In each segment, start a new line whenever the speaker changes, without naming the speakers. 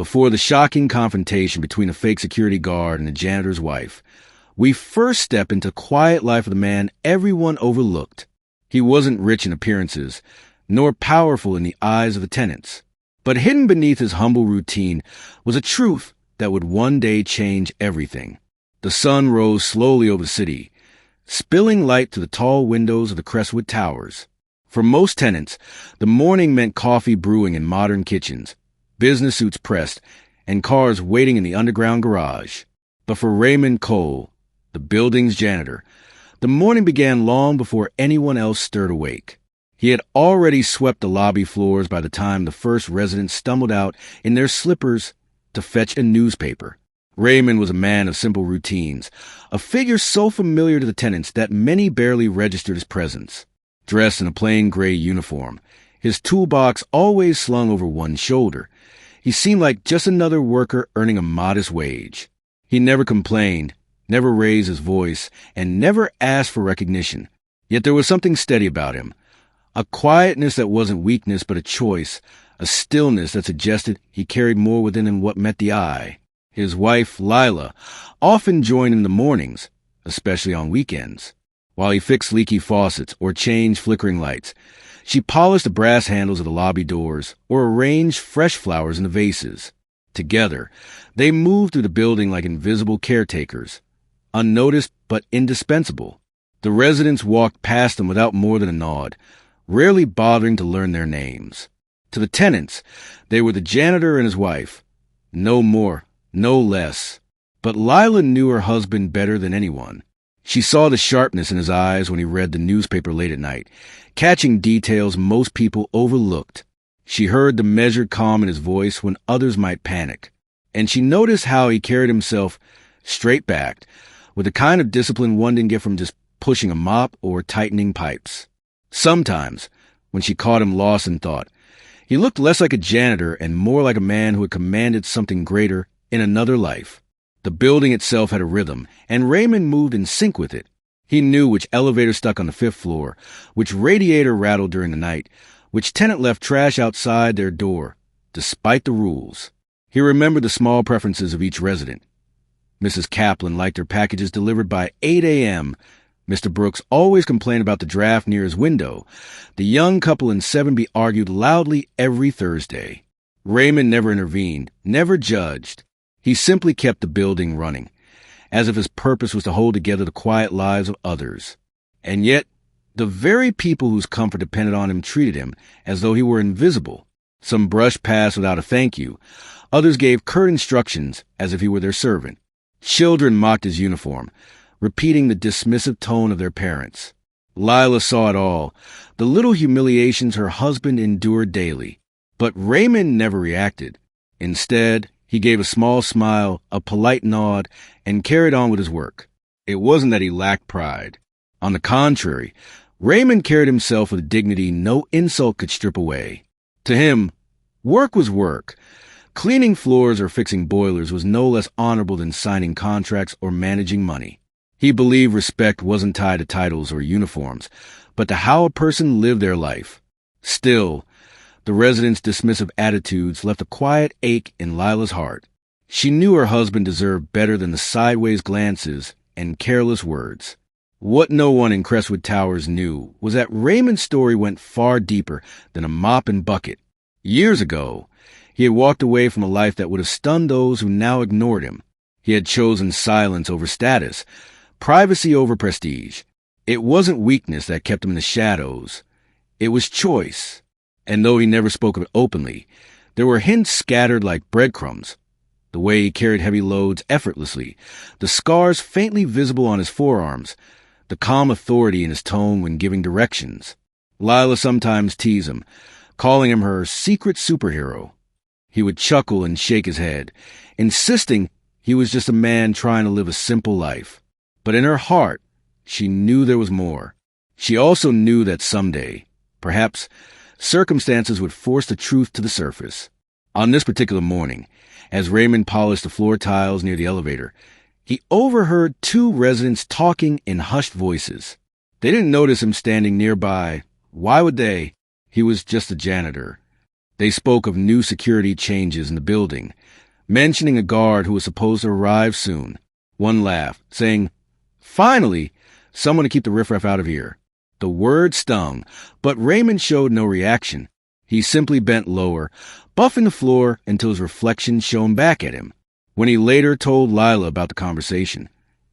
before the shocking confrontation between a fake security guard and a janitor's wife, we first step into the quiet life of the man everyone overlooked. He wasn't rich in appearances, nor powerful in the eyes of the tenants. But hidden beneath his humble routine was a truth that would one day change everything. The sun rose slowly over the city, spilling light to the tall windows of the Crestwood Towers. For most tenants, the morning meant coffee brewing in modern kitchens, business suits pressed, and cars waiting in the underground garage. But for Raymond Cole, the building's janitor, the morning began long before anyone else stirred awake. He had already swept the lobby floors by the time the first residents stumbled out in their slippers to fetch a newspaper. Raymond was a man of simple routines, a figure so familiar to the tenants that many barely registered his presence. Dressed in a plain gray uniform, his toolbox always slung over one shoulder, he seemed like just another worker earning a modest wage. He never complained, never raised his voice, and never asked for recognition. Yet there was something steady about him, a quietness that wasn't weakness but a choice, a stillness that suggested he carried more within him what met the eye. His wife, Lila, often joined in the mornings, especially on weekends. While he fixed leaky faucets or changed flickering lights, she polished the brass handles of the lobby doors or arranged fresh flowers in the vases. Together, they moved through the building like invisible caretakers, unnoticed but indispensable. The residents walked past them without more than a nod, rarely bothering to learn their names. To the tenants, they were the janitor and his wife. No more, no less. But Lila knew her husband better than anyone. She saw the sharpness in his eyes when he read the newspaper late at night, catching details most people overlooked. She heard the measured calm in his voice when others might panic. And she noticed how he carried himself straight-backed, with the kind of discipline one didn't get from just pushing a mop or tightening pipes. Sometimes, when she caught him lost in thought, he looked less like a janitor and more like a man who had commanded something greater in another life. The building itself had a rhythm, and Raymond moved in sync with it. He knew which elevator stuck on the 5th floor, which radiator rattled during the night, which tenant left trash outside their door, despite the rules. He remembered the small preferences of each resident. Mrs. Kaplan liked her packages delivered by 8 a.m. Mr. Brooks always complained about the draft near his window. The young couple in 7B argued loudly every Thursday. Raymond never intervened, never judged. He simply kept the building running, as if his purpose was to hold together the quiet lives of others. And yet, the very people whose comfort depended on him treated him as though he were invisible. Some brushed past without a thank you. Others gave curt instructions as if he were their servant. Children mocked his uniform, repeating the dismissive tone of their parents. Lila saw it all, the little humiliations her husband endured daily. But Raymond never reacted. Instead, he gave a small smile, a polite nod, and carried on with his work. It wasn't that he lacked pride. On the contrary, Raymond carried himself with a dignity no insult could strip away. To him, work was work. Cleaning floors or fixing boilers was no less honorable than signing contracts or managing money. He believed respect wasn't tied to titles or uniforms, but to how a person lived their life. Still, the residents' dismissive attitudes left a quiet ache in Lila's heart. She knew her husband deserved better than the sideways glances and careless words. What no one in Crestwood Towers knew was that Raymond's story went far deeper than a mop and bucket. Years ago, he had walked away from a life that would have stunned those who now ignored him. He had chosen silence over status, privacy over prestige. It wasn't weakness that kept him in the shadows. It was choice. And though he never spoke of it openly, there were hints scattered like breadcrumbs. The way he carried heavy loads effortlessly, the scars faintly visible on his forearms, the calm authority in his tone when giving directions. Lila sometimes teased him, calling him her secret superhero. He would chuckle and shake his head, insisting he was just a man trying to live a simple life. But in her heart, she knew there was more. She also knew that someday, perhaps, circumstances would force the truth to the surface. On this particular morning, as Raymond polished the floor tiles near the elevator, he overheard two residents talking in hushed voices. They didn't notice him standing nearby. Why would they? He was just a janitor. They spoke of new security changes in the building, mentioning a guard who was supposed to arrive soon. One laughed, saying, "Finally, someone to keep the riffraff out of here." The word stung, but Raymond showed no reaction. He simply bent lower, buffing the floor until his reflection shone back at him. When he later told Lila about the conversation,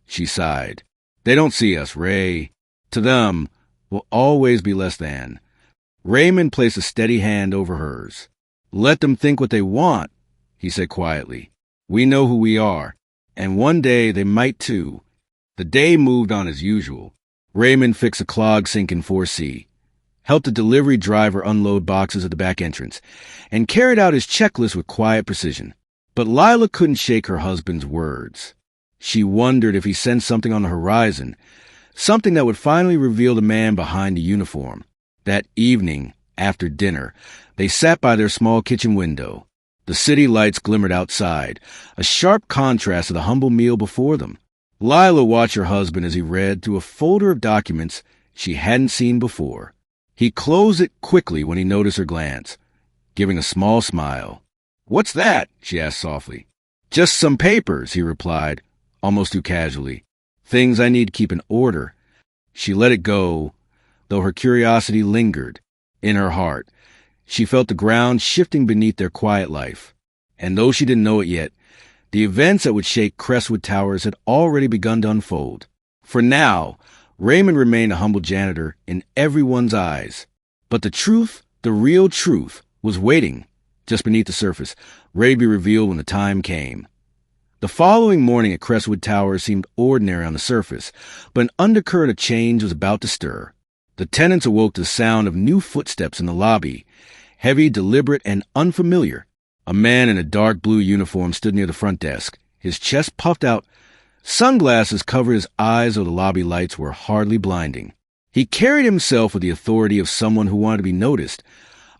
she sighed. "They don't see us, Ray. To them, we'll always be less than." Raymond placed a steady hand over hers. "Let them think what they want," he said quietly. "We know who we are, and one day they might too." The day moved on as usual. Raymond fixed a clogged sink in 4C, helped a delivery driver unload boxes at the back entrance, and carried out his checklist with quiet precision. But Lila couldn't shake her husband's words. She wondered if he sensed something on the horizon, something that would finally reveal the man behind the uniform. That evening, after dinner, they sat by their small kitchen window. The city lights glimmered outside, a sharp contrast to the humble meal before them. Lila watched her husband as he read through a folder of documents she hadn't seen before. He closed it quickly when he noticed her glance, giving a small smile. "What's that?" she asked softly. "Just some papers," he replied, almost too casually. "Things I need to keep in order." She let it go, though her curiosity lingered. In her heart, she felt the ground shifting beneath their quiet life. And though she didn't know it yet, the events that would shake Crestwood Towers had already begun to unfold. For now, Raymond remained a humble janitor in everyone's eyes. But the truth, the real truth, was waiting just beneath the surface, ready to be revealed when the time came. The following morning at Crestwood Towers seemed ordinary on the surface, but an undercurrent of change was about to stir. The tenants awoke to the sound of new footsteps in the lobby, heavy, deliberate, and unfamiliar. A man in a dark blue uniform stood near the front desk, his chest puffed out. Sunglasses covered his eyes, though the lobby lights were hardly blinding. He carried himself with the authority of someone who wanted to be noticed,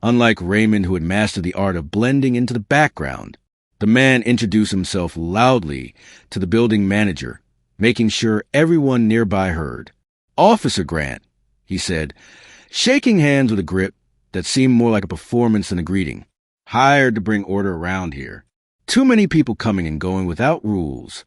unlike Raymond, who had mastered the art of blending into the background. The man introduced himself loudly to the building manager, making sure everyone nearby heard. "Officer Grant," he said, shaking hands with a grip that seemed more like a performance than a greeting. "Hired to bring order around here. Too many people coming and going without rules."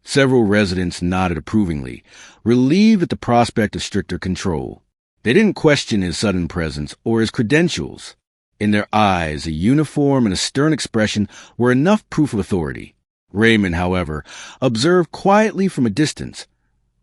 Several residents nodded approvingly, relieved at the prospect of stricter control. They didn't question his sudden presence or his credentials. In their eyes, a uniform and a stern expression were enough proof of authority. Raymond, however, observed quietly from a distance,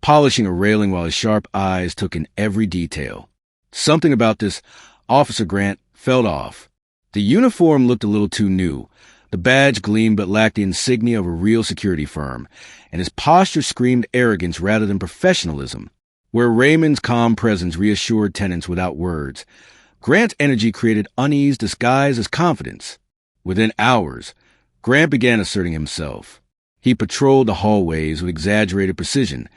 polishing a railing while his sharp eyes took in every detail. Something about this Officer Grant felt off. The uniform looked a little too new. The badge gleamed but lacked the insignia of a real security firm, and his posture screamed arrogance rather than professionalism. Where Raymond's calm presence reassured tenants without words, Grant's energy created unease disguised as confidence. Within hours, Grant began asserting himself. He patrolled the hallways with exaggerated precision,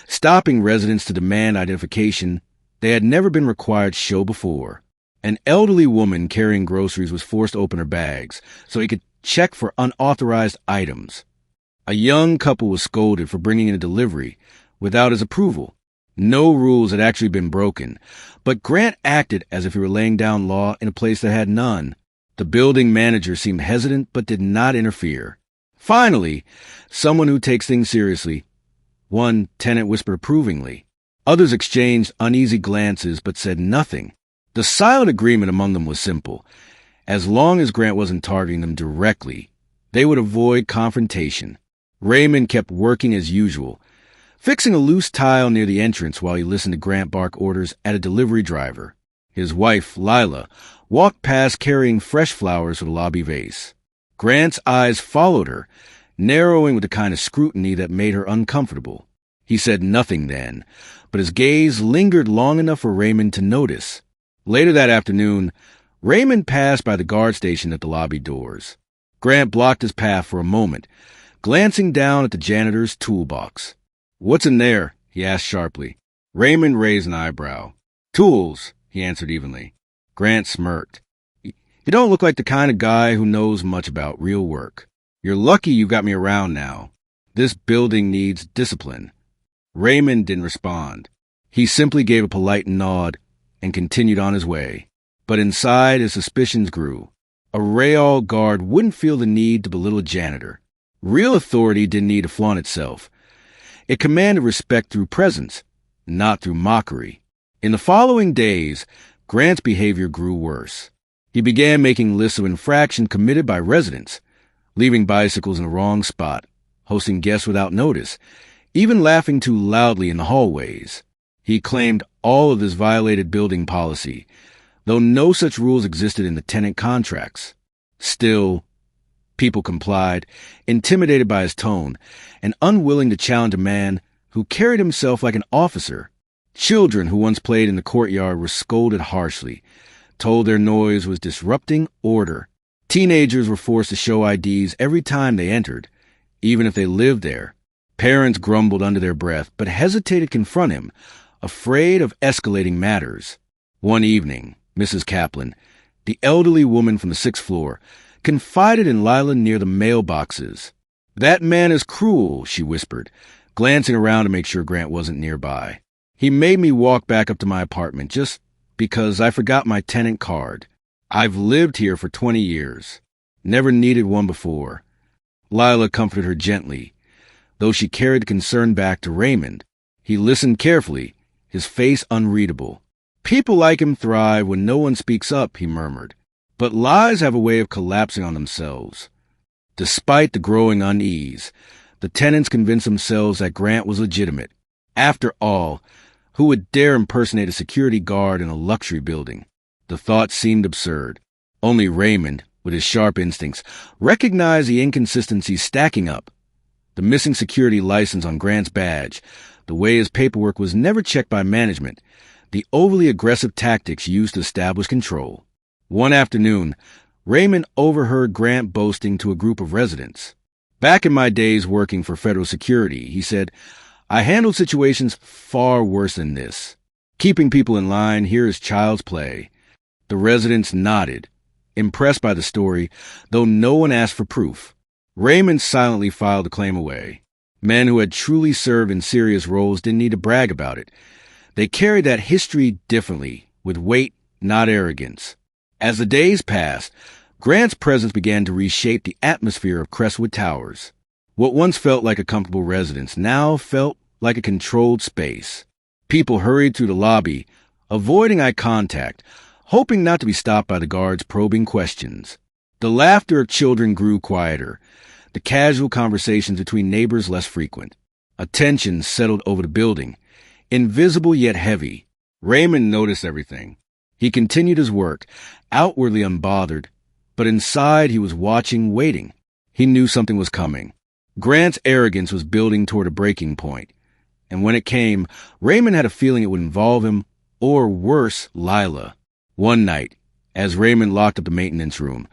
stopping residents to demand identification they had never been required to show before. An elderly woman carrying groceries was forced to open her bags so he could check for unauthorized items. A young couple was scolded for bringing in a delivery without his approval. No rules had actually been broken, but Grant acted as if he were laying down law in a place that had none. The building manager seemed hesitant but did not interfere. Finally, someone who takes things seriously. One tenant whispered approvingly. Others exchanged uneasy glances but said nothing. The silent agreement among them was simple. As long as Grant wasn't targeting them directly, they would avoid confrontation. Raymond kept working as usual, fixing a loose tile near the entrance while he listened to Grant bark orders at a delivery driver. His wife, Lila, walked past carrying fresh flowers for the lobby vase. Grant's eyes followed her, narrowing with the kind of scrutiny that made her uncomfortable. He said nothing then, but his gaze lingered long enough for Raymond to notice. Later that afternoon, Raymond passed by the guard station at the lobby doors. Grant blocked his path for a moment, glancing down at the janitor's toolbox. "What's in there?" he asked sharply. Raymond raised an eyebrow. "Tools," he answered evenly. Grant smirked. "You don't look like the kind of guy who knows much about real work. You're lucky you got me around now. This building needs discipline." Raymond didn't respond. He simply gave a polite nod and continued on his way. But inside, his suspicions grew. A Rayall guard wouldn't feel the need to belittle a janitor. Real authority didn't need to flaunt itself. It commanded respect through presence, not through mockery. In the following days, Grant's behavior grew worse. He began making lists of infractions committed by residents, leaving bicycles in the wrong spot, hosting guests without notice, even laughing too loudly in the hallways. He claimed all of this violated building policy, though no such rules existed in the tenant contracts. Still, people complied, intimidated by his tone, and unwilling to challenge a man who carried himself like an officer. Children who once played in the courtyard were scolded harshly, told their noise was disrupting order. Teenagers were forced to show IDs every time they entered, even if they lived there. Parents grumbled under their breath, but hesitated to confront him, afraid of escalating matters. One evening, Mrs. Kaplan, the elderly woman from the 6th floor, confided in Lila near the mailboxes. "That man is cruel," she whispered, glancing around to make sure Grant wasn't nearby. "He made me walk back up to my apartment just because I forgot my tenant card. I've lived here for 20 years. Never needed one before." Lila comforted her gently, though she carried the concern back to Raymond. He listened carefully, his face unreadable. "People like him thrive when no one speaks up," he murmured. "But lies have a way of collapsing on themselves." Despite the growing unease, the tenants convinced themselves that Grant was legitimate. After all, who would dare impersonate a security guard in a luxury building? The thought seemed absurd. Only Raymond, with his sharp instincts, recognized the inconsistencies stacking up. The missing security license on Grant's badge, the way his paperwork was never checked by management, the overly aggressive tactics used to establish control. One afternoon, Raymond overheard Grant boasting to a group of residents. "Back in my days working for federal security," he said, "I handled situations far worse than this. Keeping people in line here is child's play." The residents nodded, impressed by the story, though no one asked for proof. Raymond silently filed the claim away. Men who had truly served in serious roles didn't need to brag about it. They carried that history differently, with weight, not arrogance. As the days passed, Grant's presence began to reshape the atmosphere of Crestwood Towers. What once felt like a comfortable residence now felt like a controlled space. People hurried through the lobby, avoiding eye contact, hoping not to be stopped by the guards' probing questions. The laughter of children grew quieter, the casual conversations between neighbors less frequent. A tension settled over the building, invisible yet heavy. Raymond noticed everything. He continued his work, outwardly unbothered, but inside he was watching, waiting. He knew something was coming. Grant's arrogance was building toward a breaking point, and when it came, Raymond had a feeling it would involve him, or worse, Lila. One night, as Raymond locked up the maintenance room,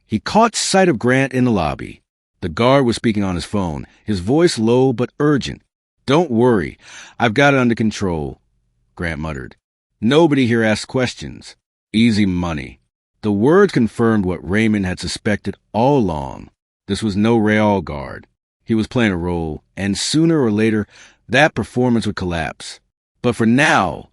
he caught sight of Grant in the lobby. The guard was speaking on his phone, his voice low but urgent. "Don't worry, I've got it under control," Grant muttered. "Nobody here asks questions. Easy money." The words confirmed what Raymond had suspected all along. This was no Rayall guard. He was playing a role, and sooner or later, that performance would collapse. But for now,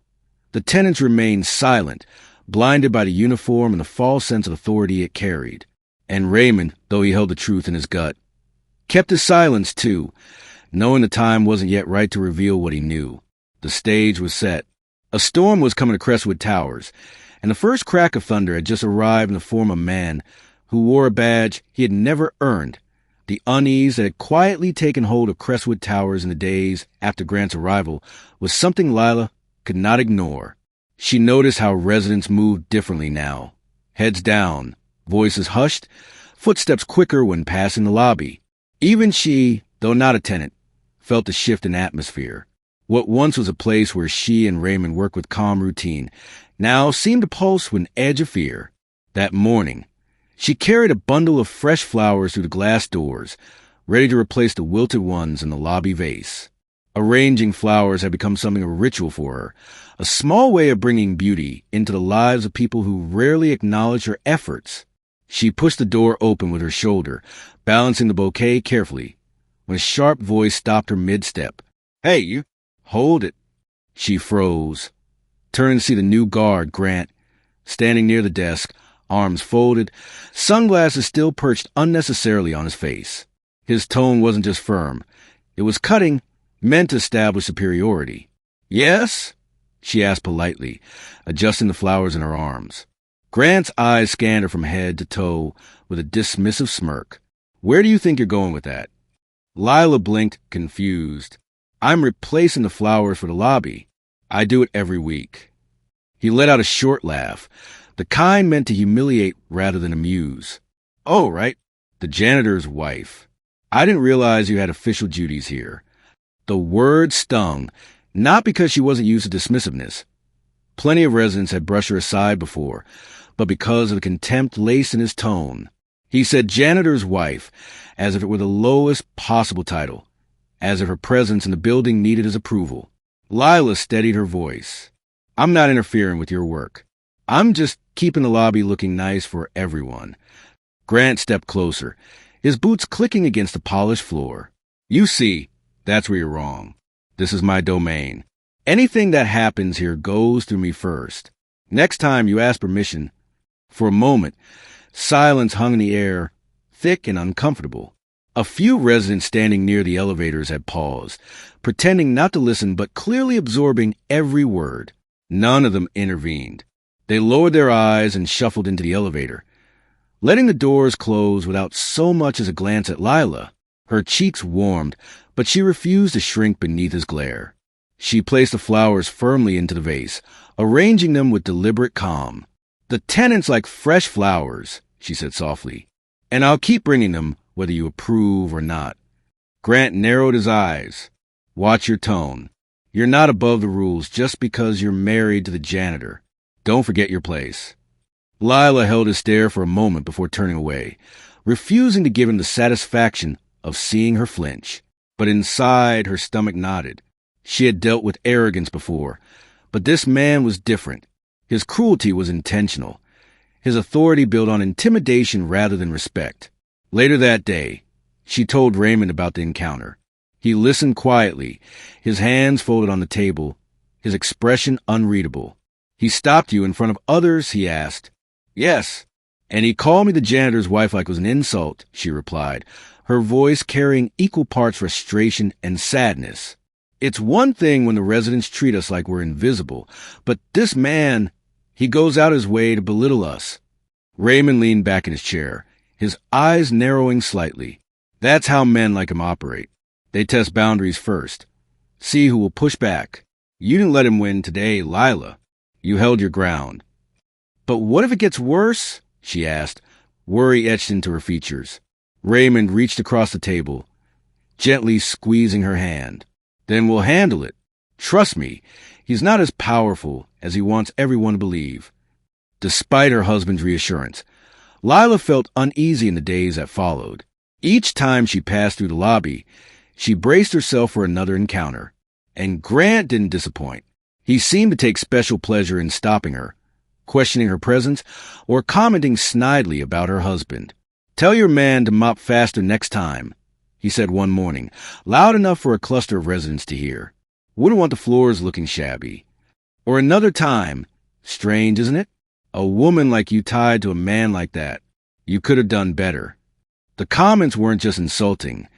the tenants remained silent, blinded by the uniform and the false sense of authority it carried. And Raymond, though he held the truth in his gut, kept his silence too, knowing the time wasn't yet right to reveal what he knew. The stage was set. A storm was coming to Crestwood Towers, and the first crack of thunder had just arrived in the form of a man who wore a badge he had never earned. The unease that had quietly taken hold of Crestwood Towers in the days after Grant's arrival was something Lila could not ignore. She noticed how residents moved differently now. Heads down, voices hushed, footsteps quicker when passing the lobby. Even she, though not a tenant, felt the shift in atmosphere. What once was a place where she and Raymond worked with calm routine now seemed to pulse with an edge of fear. That morning, she carried a bundle of fresh flowers through the glass doors, ready to replace the wilted ones in the lobby vase. Arranging flowers had become something of a ritual for her, a small way of bringing beauty into the lives of people who rarely acknowledged her efforts. She pushed the door open with her shoulder, balancing the bouquet carefully, when a sharp voice stopped her mid-step. "Hey, you! Hold it!" She froze, turning to see the new guard, Grant, standing near the desk, arms folded, sunglasses still perched unnecessarily on his face. His tone wasn't just firm. It was cutting, meant to establish superiority. "Yes?" she asked politely, adjusting the flowers in her arms. Grant's eyes scanned her from head to toe with a dismissive smirk. "Where do you think you're going with that?" Lila blinked, confused. "I'm replacing the flowers for the lobby. I do it every week." He let out a short laugh, the kind meant to humiliate rather than amuse. "Oh, right. The janitor's wife. I didn't realize you had official duties here." The word stung, not because she wasn't used to dismissiveness. Plenty of residents had brushed her aside before, but because of the contempt laced in his tone. He said janitor's wife, as if it were the lowest possible title, as if her presence in the building needed his approval. Lila steadied her voice. "I'm not interfering with your work. I'm just keeping the lobby looking nice for everyone." Grant stepped closer, his boots clicking against the polished floor. "You see, that's where you're wrong. This is my domain. Anything that happens here goes through me first. Next time you ask permission." For a moment, silence hung in the air, thick and uncomfortable. A few residents standing near the elevators had paused, pretending not to listen but clearly absorbing every word. None of them intervened. They lowered their eyes and shuffled into the elevator, letting the doors close without so much as a glance at Lila. Her cheeks warmed, but she refused to shrink beneath his glare. She placed the flowers firmly into the vase, arranging them with deliberate calm. "The tenants like fresh flowers," she said softly, "and I'll keep bringing them whether you approve or not." Grant narrowed his eyes. "Watch your tone. You're not above the rules just because you're married to the janitor. Don't forget your place." Lila held his stare for a moment before turning away, refusing to give him the satisfaction of seeing her flinch. But inside, her stomach knotted. She had dealt with arrogance before, but this man was different. His cruelty was intentional. His authority built on intimidation rather than respect. Later that day, she told Raymond about the encounter. He listened quietly, his hands folded on the table, his expression unreadable. "He stopped you in front of others?" he asked. "Yes. And he called me the janitor's wife like it was an insult," she replied, her voice carrying equal parts frustration and sadness. "It's one thing when the residents treat us like we're invisible, but this man, he goes out his way to belittle us." Raymond leaned back in his chair, his eyes narrowing slightly. "That's how men like him operate. They test boundaries first. See who will push back. You didn't let him win today, Lila. You held your ground." "But what if it gets worse?" she asked, worry etched into her features. Raymond reached across the table, gently squeezing her hand. "Then we'll handle it. Trust me, he's not as powerful as he wants everyone to believe." Despite her husband's reassurance, Lila felt uneasy in the days that followed. Each time she passed through the lobby, she braced herself for another encounter. And Grant didn't disappoint. He seemed to take special pleasure in stopping her, questioning her presence, or commenting snidely about her husband. "Tell your man to mop faster next time," he said one morning, loud enough for a cluster of residents to hear. "Wouldn't want the floors looking shabby." Or another time, "Strange, isn't it? A woman like you tied to a man like that. You could have done better." The comments weren't just insulting.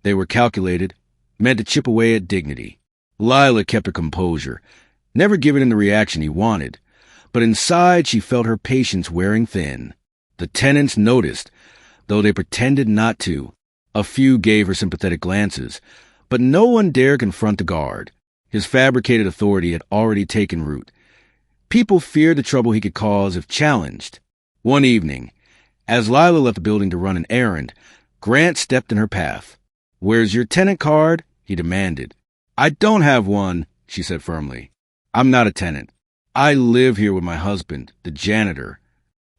They were calculated, meant to chip away at dignity. Lila kept her composure, never giving him the reaction he wanted. But inside, she felt her patience wearing thin. The tenants noticed, though they pretended not to. A few gave her sympathetic glances, but no one dared confront the guard. His fabricated authority had already taken root. People feared the trouble he could cause if challenged. One evening, as Lila left the building to run an errand, Grant stepped in her path. "Where's your tenant card?" he demanded. "I don't have one," she said firmly. "I'm not a tenant. I live here with my husband, the janitor."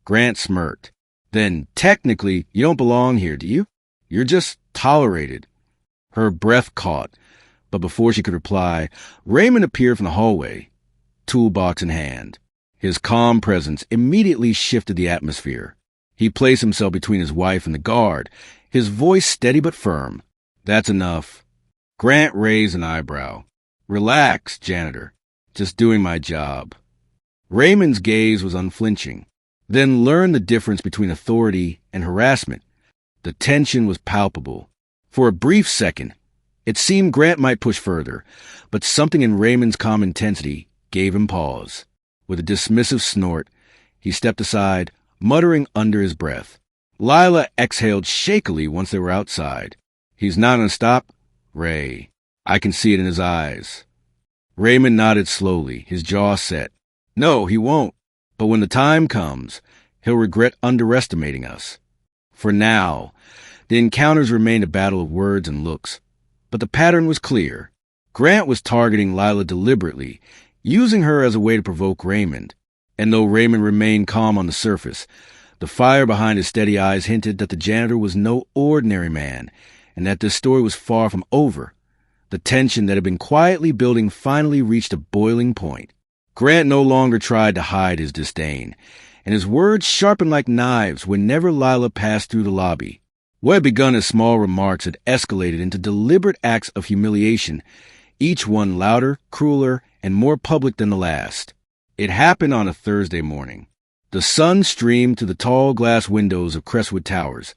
Grant smirked. "Then, technically, you don't belong here, do you? You're just tolerated." Her breath caught, but before she could reply, Raymond appeared from the hallway, toolbox in hand. His calm presence immediately shifted the atmosphere. He placed himself between his wife and the guard, his voice steady but firm. "That's enough." Grant raised an eyebrow. "Relax, janitor. Just doing my job." Raymond's gaze was unflinching. then learned the difference between authority and harassment. The tension was palpable. For a brief second, it seemed Grant might push further, but something in Raymond's calm intensity gave him pause. With a dismissive snort, he stepped aside, muttering under his breath. Lila exhaled shakily once they were outside. "He's not gonna stop, Ray. I can see it in his eyes." Raymond nodded slowly, his jaw set. "No, he won't. But when the time comes, he'll regret underestimating us." For now, the encounters remained a battle of words and looks. But the pattern was clear. Grant was targeting Lila deliberately, using her as a way to provoke Raymond. And though Raymond remained calm on the surface, the fire behind his steady eyes hinted that the janitor was no ordinary man, and that this story was far from over. The tension that had been quietly building finally reached a boiling point. Grant no longer tried to hide his disdain, and his words sharpened like knives whenever Lila passed through the lobby. What had begun as small remarks had escalated into deliberate acts of humiliation, each one louder, crueler, and more public than the last. It happened on a Thursday morning. The sun streamed through the tall glass windows of Crestwood Towers,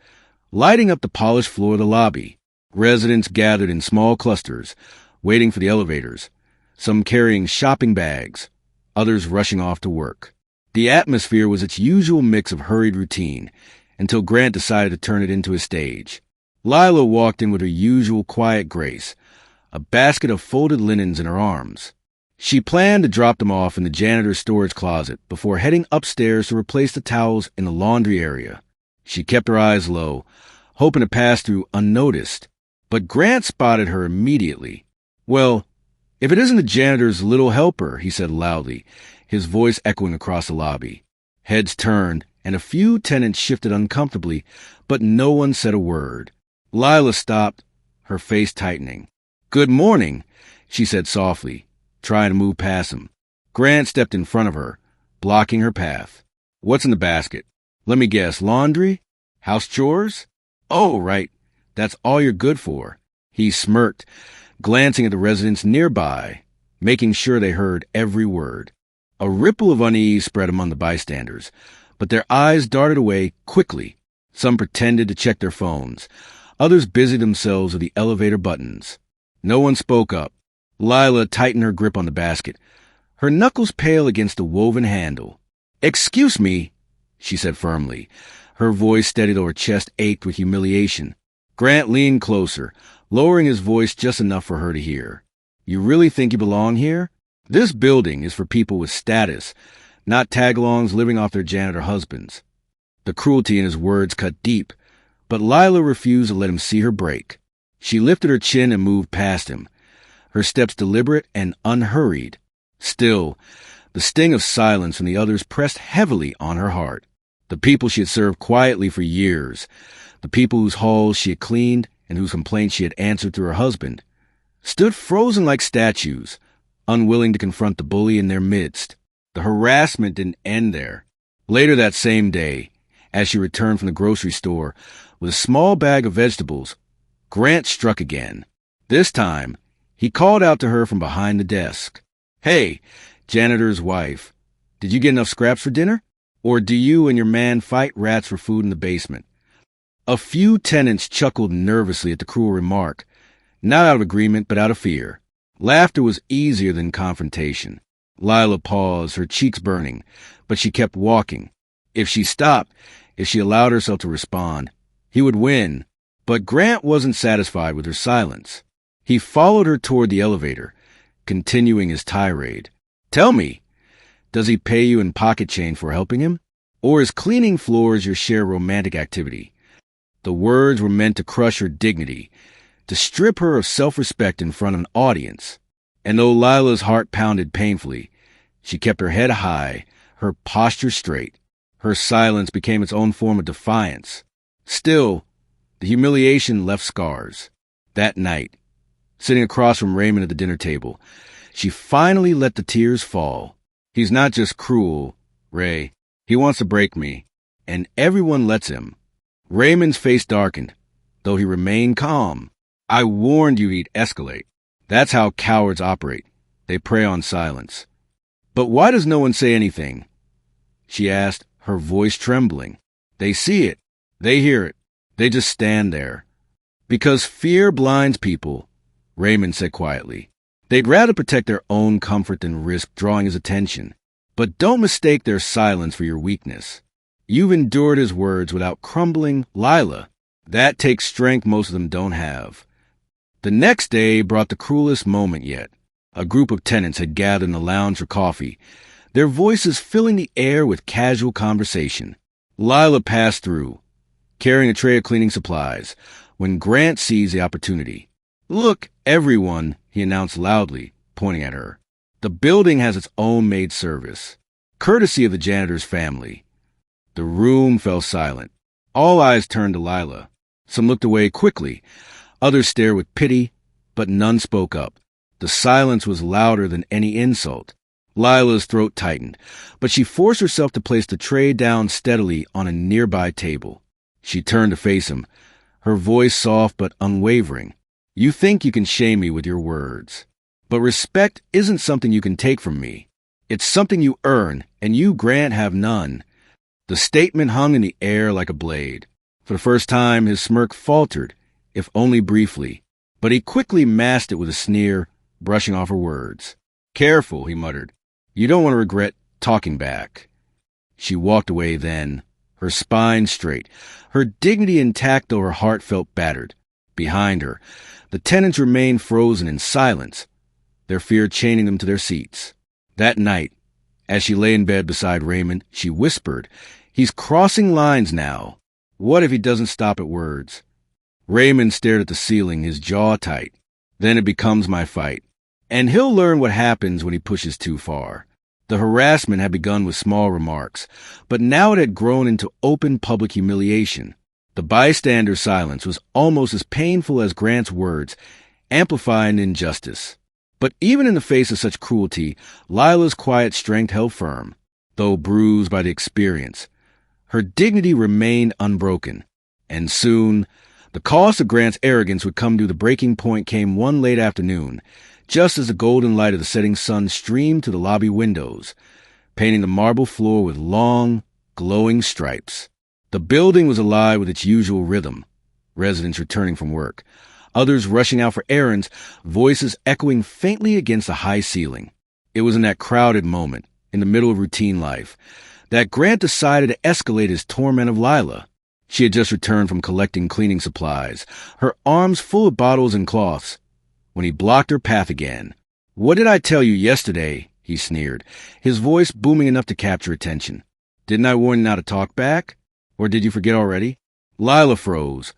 lighting up the polished floor of the lobby. Residents gathered in small clusters, waiting for the elevators, some carrying shopping bags, others rushing off to work. The atmosphere was its usual mix of hurried routine, until Grant decided to turn it into a stage. Lila walked in with her usual quiet grace, a basket of folded linens in her arms. She planned to drop them off in the janitor's storage closet before heading upstairs to replace the towels in the laundry area. She kept her eyes low, hoping to pass through unnoticed. But Grant spotted her immediately. "Well, if it isn't the janitor's little helper," he said loudly, his voice echoing across the lobby. Heads turned, and a few tenants shifted uncomfortably, but no one said a word. Lila stopped, her face tightening. "Good morning," she said softly, trying to move past him. Grant stepped in front of her, blocking her path. "What's in the basket? Let me guess, laundry? House chores? Oh, right. That's all you're good for." He smirked, glancing at the residents nearby, making sure they heard every word. A ripple of unease spread among the bystanders, but their eyes darted away quickly. Some pretended to check their phones. Others busied themselves with the elevator buttons. No one spoke up. Lila tightened her grip on the basket, her knuckles pale against the woven handle. "Excuse me," she said firmly, her voice steady though her chest ached with humiliation. Grant leaned closer, lowering his voice just enough for her to hear. "You really think you belong here? This building is for people with status, not tag-alongs living off their janitor husbands." The cruelty in his words cut deep, but Lila refused to let him see her break. She lifted her chin and moved past him, her steps deliberate and unhurried. Still, the sting of silence from the others pressed heavily on her heart. The people she had served quietly for years, the people whose halls she had cleaned and whose complaints she had answered through her husband, stood frozen like statues, unwilling to confront the bully in their midst. The harassment didn't end there. Later that same day, as she returned from the grocery store with a small bag of vegetables, Grant struck again. This time, he called out to her from behind the desk. "Hey, janitor's wife, did you get enough scraps for dinner? Or do you and your man fight rats for food in the basement?" A few tenants chuckled nervously at the cruel remark, not out of agreement but out of fear. Laughter was easier than confrontation. Lila paused, her cheeks burning, but she kept walking. If she stopped, if she allowed herself to respond, he would win. But Grant wasn't satisfied with her silence. He followed her toward the elevator, continuing his tirade. "Tell me, does he pay you in pocket change for helping him? Or is cleaning floors your shared romantic activity?" The words were meant to crush her dignity, to strip her of self-respect in front of an audience. And though Lila's heart pounded painfully, she kept her head high, her posture straight. Her silence became its own form of defiance. Still, the humiliation left scars. That night, sitting across from Raymond at the dinner table, she finally let the tears fall. "He's not just cruel, Ray. He wants to break me, and everyone lets him." Raymond's face darkened, though he remained calm. "I warned you he'd escalate. That's how cowards operate. They prey on silence." "But why does no one say anything?" she asked, her voice trembling. They see it. They hear it. They just stand there. Because fear blinds people, Raymond said quietly. They'd rather protect their own comfort than risk drawing his attention. But don't mistake their silence for your weakness. You've endured his words without crumbling, Lila. That takes strength most of them don't have. The next day brought the cruelest moment yet. A group of tenants had gathered in the lounge for coffee, their voices filling the air with casual conversation. Lila passed through, carrying a tray of cleaning supplies, when Grant seized the opportunity. "Look, everyone," he announced loudly, pointing at her. "The building has its own maid service, courtesy of the janitor's family." The room fell silent. All eyes turned to Lila. Some looked away quickly. Others stared with pity, but none spoke up. The silence was louder than any insult. Lila's throat tightened, but she forced herself to place the tray down steadily on a nearby table. She turned to face him, her voice soft but unwavering. "You think you can shame me with your words. But respect isn't something you can take from me. It's something you earn, and you, Grant, have none." The statement hung in the air like a blade. For the first time, his smirk faltered, if only briefly. But he quickly masked it with a sneer, brushing off her words. "Careful," he muttered. "You don't want to regret talking back." She walked away then, her spine straight, her dignity intact though her heart felt battered. Behind her, the tenants remained frozen in silence, their fear chaining them to their seats. That night, as she lay in bed beside Raymond, she whispered, "He's crossing lines now. What if he doesn't stop at words?" Raymond stared at the ceiling, his jaw tight. "Then it becomes my fight. And he'll learn what happens when he pushes too far." The harassment had begun with small remarks, but now it had grown into open public humiliation. The bystander's silence was almost as painful as Grant's words, amplifying injustice. But even in the face of such cruelty, Lila's quiet strength held firm, though bruised by the experience. Her dignity remained unbroken. And soon, the cost of Grant's arrogance would come due. The breaking point came one late afternoon, just as the golden light of the setting sun streamed to the lobby windows, painting the marble floor with long, glowing stripes. The building was alive with its usual rhythm, residents returning from work, others rushing out for errands, voices echoing faintly against the high ceiling. It was in that crowded moment, in the middle of routine life, that Grant decided to escalate his torment of Lila. She had just returned from collecting cleaning supplies, her arms full of bottles and cloths, when he blocked her path again. "What did I tell you yesterday?" he sneered, his voice booming enough to capture attention. "Didn't I warn you not to talk back? Or did you forget already?" Lila froze,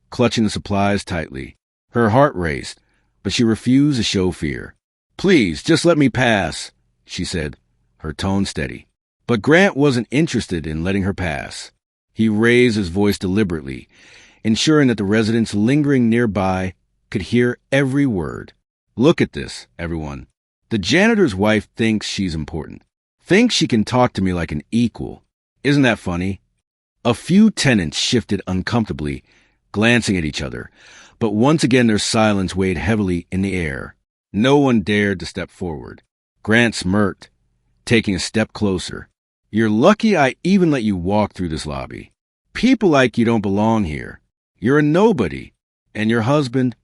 clutching the supplies tightly. Her heart raced, but she refused to show fear. "Please, just let me pass," she said, her tone steady. But Grant wasn't interested in letting her pass. He raised his voice deliberately, ensuring that the residents lingering nearby could hear every word. "Look at this, everyone. The janitor's wife thinks she's important. Thinks she can talk to me like an equal. Isn't that funny?" A few tenants shifted uncomfortably, glancing at each other, but once again their silence weighed heavily in the air. No one dared to step forward. Grant smirked, taking a step closer. "You're lucky I even let you walk through this lobby. People like you don't belong here. You're a nobody. And your husband?"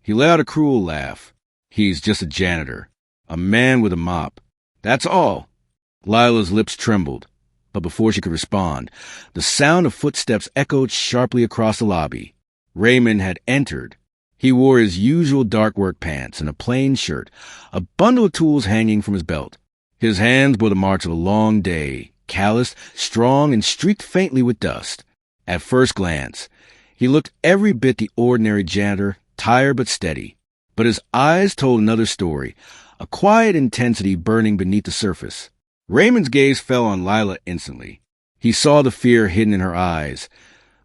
He let out a cruel laugh. "He's just a janitor. A man with a mop. That's all." Lila's lips trembled, but before she could respond, the sound of footsteps echoed sharply across the lobby. Raymond had entered. He wore his usual dark work pants and a plain shirt, a bundle of tools hanging from his belt. His hands bore the marks of a long day, calloused, strong, and streaked faintly with dust. At first glance, he looked every bit the ordinary janitor, tired but steady. But his eyes told another story, a quiet intensity burning beneath the surface. Raymond's gaze fell on Lila instantly. He saw the fear hidden in her eyes,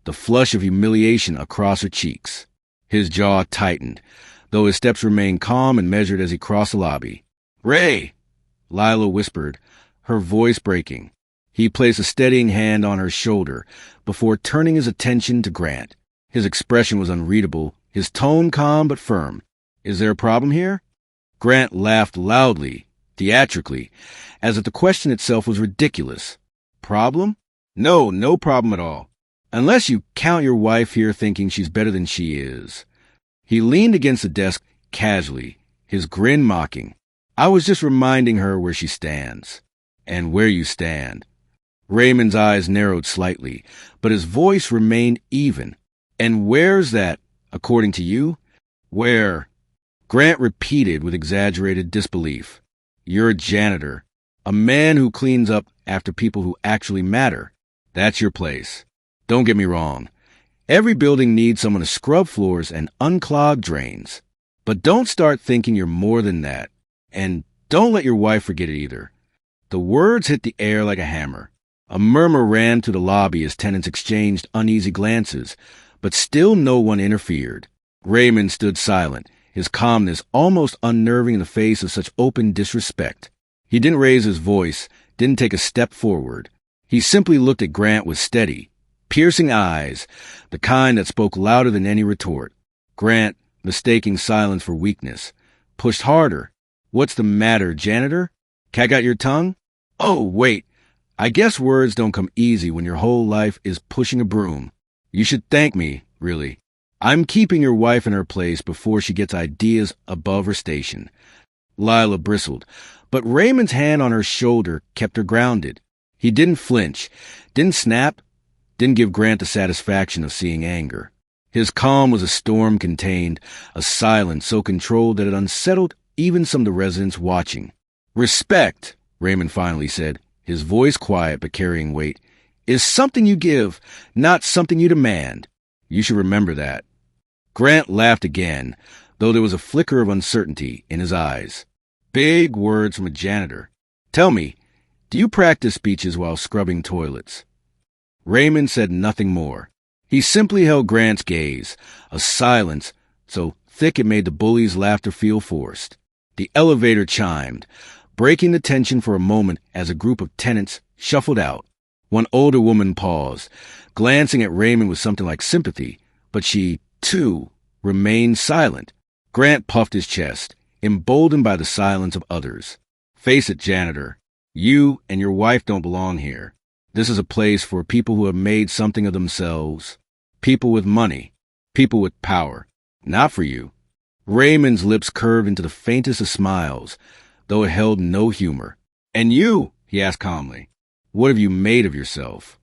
the flush of humiliation across her cheeks. His jaw tightened, though his steps remained calm and measured as he crossed the lobby. "Ray!" Lila whispered, her voice breaking. He placed a steadying hand on her shoulder before turning his attention to Grant. His expression was unreadable, his tone calm but firm. "Is there a problem here?" Grant laughed loudly, theatrically, as if the question itself was ridiculous. "Problem? No, no problem at all. Unless you count your wife here thinking she's better than she is. He leaned against the desk casually, his grin mocking. I was just reminding her where she stands. And where you stand. Raymond's eyes narrowed slightly, but his voice remained even. And where's that, according to you? Where? Grant repeated with exaggerated disbelief. You're a janitor. A man who cleans up after people who actually matter. That's your place. Don't get me wrong. Every building needs someone to scrub floors and unclog drains. But don't start thinking you're more than that. And don't let your wife forget it either. The words hit the air like a hammer. A murmur ran through the lobby as tenants exchanged uneasy glances, but still no one interfered. Raymond stood silent, his calmness almost unnerving in the face of such open disrespect. He didn't raise his voice, didn't take a step forward. He simply looked at Grant with steady, piercing eyes, the kind that spoke louder than any retort. Grant, mistaking silence for weakness, pushed harder. What's the matter, janitor? Cat got your tongue? Oh, wait. I guess words don't come easy when your whole life is pushing a broom. You should thank me, really. I'm keeping your wife in her place before she gets ideas above her station. Lila bristled, but Raymond's hand on her shoulder kept her grounded. He didn't flinch, didn't snap, didn't give Grant the satisfaction of seeing anger. His calm was a storm contained, a silence so controlled that it unsettled even some of the residents watching. Respect, Raymond finally said, his voice quiet but carrying weight, is something you give, not something you demand. You should remember that. Grant laughed again, though there was a flicker of uncertainty in his eyes. Big words from a janitor. Tell me, do you practice speeches while scrubbing toilets? Raymond said nothing more. He simply held Grant's gaze, a silence so thick it made the bully's laughter feel forced. The elevator chimed, breaking the tension for a moment as a group of tenants shuffled out. One older woman paused, glancing at Raymond with something like sympathy, but she, too, remained silent. Grant puffed his chest, emboldened by the silence of others. Face it, janitor. You and your wife don't belong here. This is a place for people who have made something of themselves. People with money. People with power. Not for you. Raymond's lips curved into the faintest of smiles, though it held no humor. And you, he asked calmly, what have you made of yourself?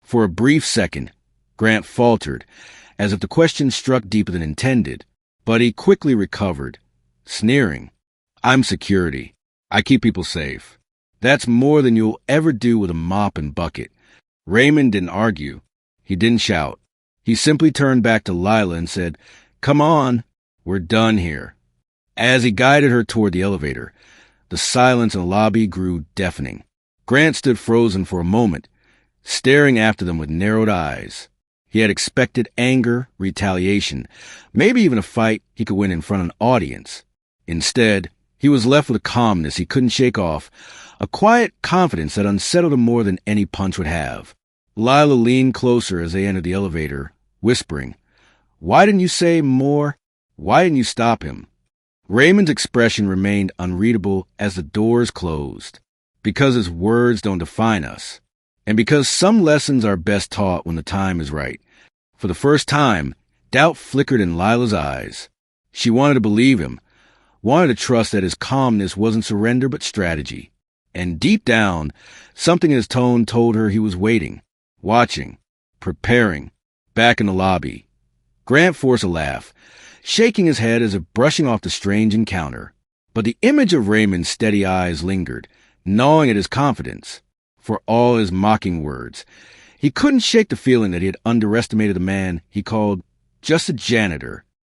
For a brief second, Grant faltered, as if the question struck deeper than intended, but he quickly recovered, sneering. I'm security. I keep people safe. That's more than you'll ever do with a mop and bucket. Raymond didn't argue. He didn't shout. He simply turned back to Lila and said, Come on, we're done here. As he guided her toward the elevator, the silence in the lobby grew deafening. Grant stood frozen for a moment, staring after them with narrowed eyes. He had expected anger, retaliation, maybe even a fight he could win in front of an audience. Instead, he was left with a calmness he couldn't shake off, a quiet confidence that unsettled him more than any punch would have. Lila leaned closer as they entered the elevator, whispering, Why didn't you say more? Why didn't you stop him? Raymond's expression remained unreadable as the doors closed. Because his words don't define us. And because some lessons are best taught when the time is right. For the first time, doubt flickered in Lila's eyes. She wanted to believe him, wanted to trust that his calmness wasn't surrender but strategy. And deep down, something in his tone told her he was waiting, watching, preparing, back in the lobby. Grant forced a laugh, shaking his head as if brushing off the strange encounter. But the image of Raymond's steady eyes lingered, gnawing at his confidence. For all his mocking words, he couldn't shake the feeling that he had underestimated the man he called just a janitor.